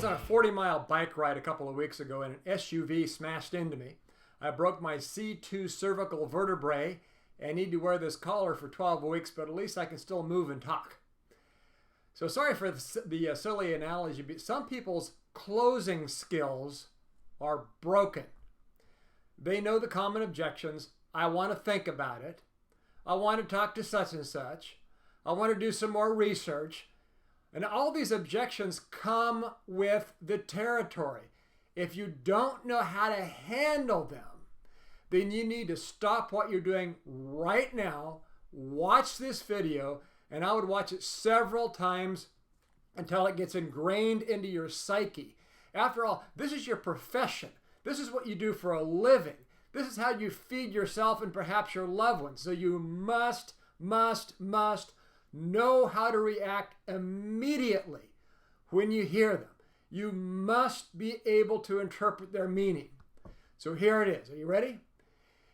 on a 40-mile bike ride a couple of weeks ago and an SUV smashed into me. I broke my C2 cervical vertebrae and need to wear this collar for 12 weeks, but at least I can still move and talk. So sorry for the silly analogy, but some people's closing skills are broken. They know the common objections. I want to think about it. I want to talk to such and such. I want to do some more research. And all these objections come with the territory. If you don't know how to handle them, then you need to stop what you're doing right now, watch this video, and I would watch it several times until it gets ingrained into your psyche. After all, this is your profession. This is what you do for a living. This is how you feed yourself and perhaps your loved ones. So you must know how to react immediately when you hear them. You must be able to interpret their meaning. So here it is. Are you ready?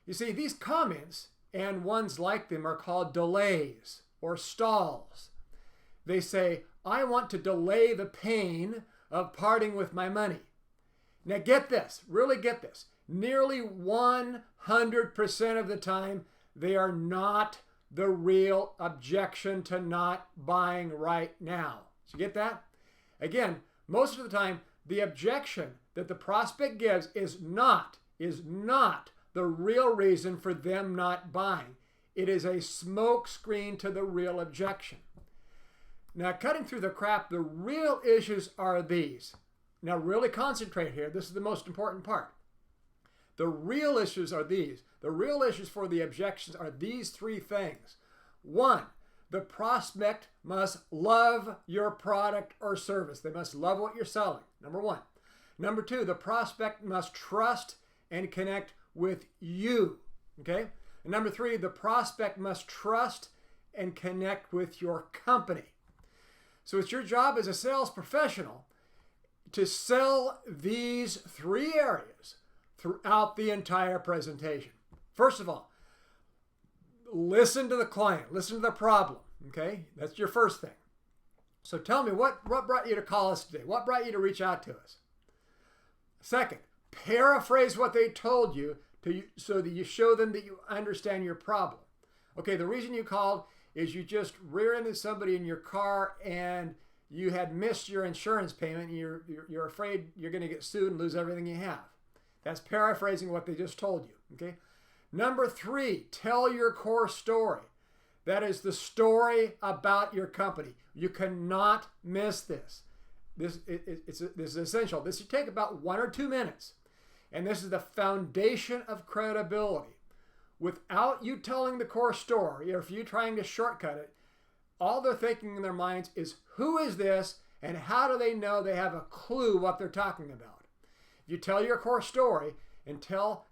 You see, these comments and ones like them are called delays or stalls. They say, I want to delay the pain of parting with my money. Now get this, really get this. Nearly 100% of the time, they are not the real objection to not buying right now. So you get that? Again, most of the time, the objection that the prospect gives is not the real reason for them not buying. It is a smoke screen to the real objection. Now, cutting through the crap, the real issues are these. Now, really concentrate here. This is the most important part. The real issues are these. The real issues for the objections are these three things. One, the prospect must love your product or service. They must love what you're selling, number one. Number two, the prospect must trust and connect with you, okay? And number three, the prospect must trust and connect with your company. So it's your job as a sales professional to sell these three areas throughout the entire presentation. First of all, listen to the client, listen to the problem, okay? That's your first thing. So tell me, what brought you to call us today? What brought you to reach out to us? Second, paraphrase what they told you so that you show them that you understand your problem. Okay, the reason you called is you just rear ended somebody in your car and you had missed your insurance payment and you're afraid you're going to get sued and lose everything you have. That's paraphrasing what they just told you, okay? Number three, tell your core story. That is the story about your company. You cannot miss this. This is essential. This should take about 1 or 2 minutes. And this is the foundation of credibility. Without you telling the core story, or if you're trying to shortcut it, all they're thinking in their minds is, who is this and how do they know they have a clue what they're talking about? If you tell your core story and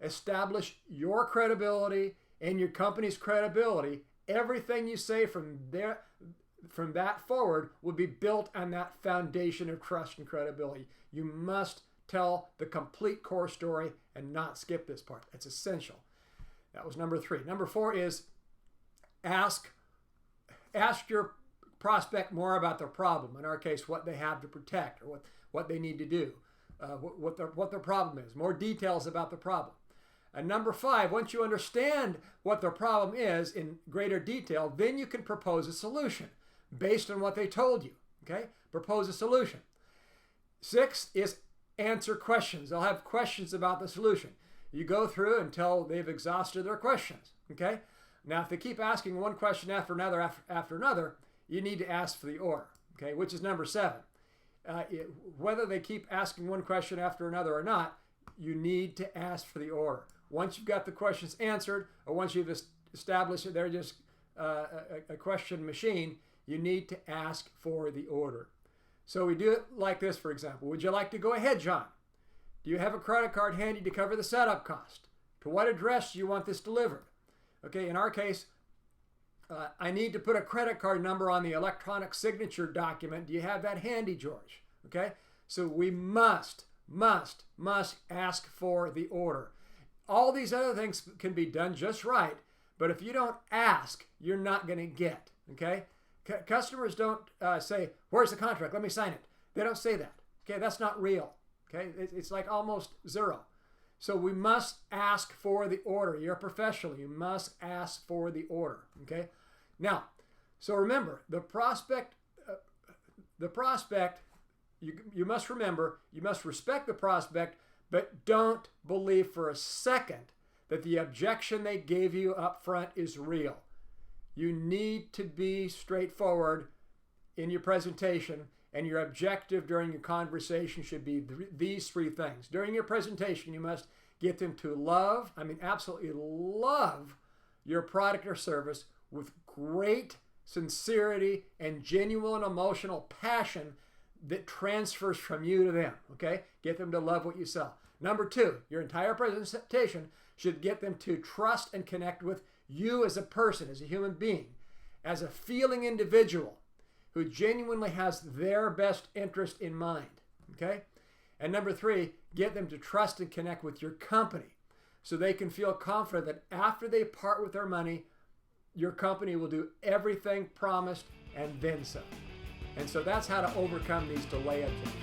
establish your credibility and your company's credibility, everything you say from that forward will be built on that foundation of trust and credibility. You must tell the complete core story and not skip this part. It's essential. That was number three. Number four is ask your prospect more about their problem. In our case, what they have to protect or what they need to do, what their problem is. More details about the problem. And number five, once you understand what their problem is in greater detail, then you can propose a solution based on what they told you. Okay? Propose a solution. 6 is answer questions. They'll have questions about the solution. You go through until they've exhausted their questions. Okay? Now, if they keep asking one question after another, you need to ask for the order. Okay? Which is number 7. Whether they keep asking one question after another or not, you need to ask for the order. Once you've got the questions answered, or once you've established that they're just a question machine, you need to ask for the order. So we do it like this, for example. Would you like to go ahead, John? Do you have a credit card handy to cover the setup cost? To what address do you want this delivered? Okay, in our case, I need to put a credit card number on the electronic signature document. Do you have that handy, George? Okay, so we must ask for the order. All these other things can be done just right, but if you don't ask, you're not going to get, okay? Customers don't say, where's the contract? Let me sign it. They don't say that, Okay, that's not real. Okay, it's like almost zero. So we must ask for the order. You're a professional. You must ask for the order. Okay. Now, so remember, the prospect, you must remember, you must respect the prospect, but don't believe for a second that the objection they gave you up front is real. You need to be straightforward in your presentation, and your objective during your conversation should be these three things. During your presentation, you must get them to love, absolutely love your product or service with great sincerity and genuine emotional passion that transfers from you to them, okay? Get them to love what you sell. Number two, your entire presentation should get them to trust and connect with you as a person, as a human being, as a feeling individual who genuinely has their best interest in mind, okay? And number three, get them to trust and connect with your company so they can feel confident that after they part with their money, your company will do everything promised and then some. And so that's how to overcome these delay objections.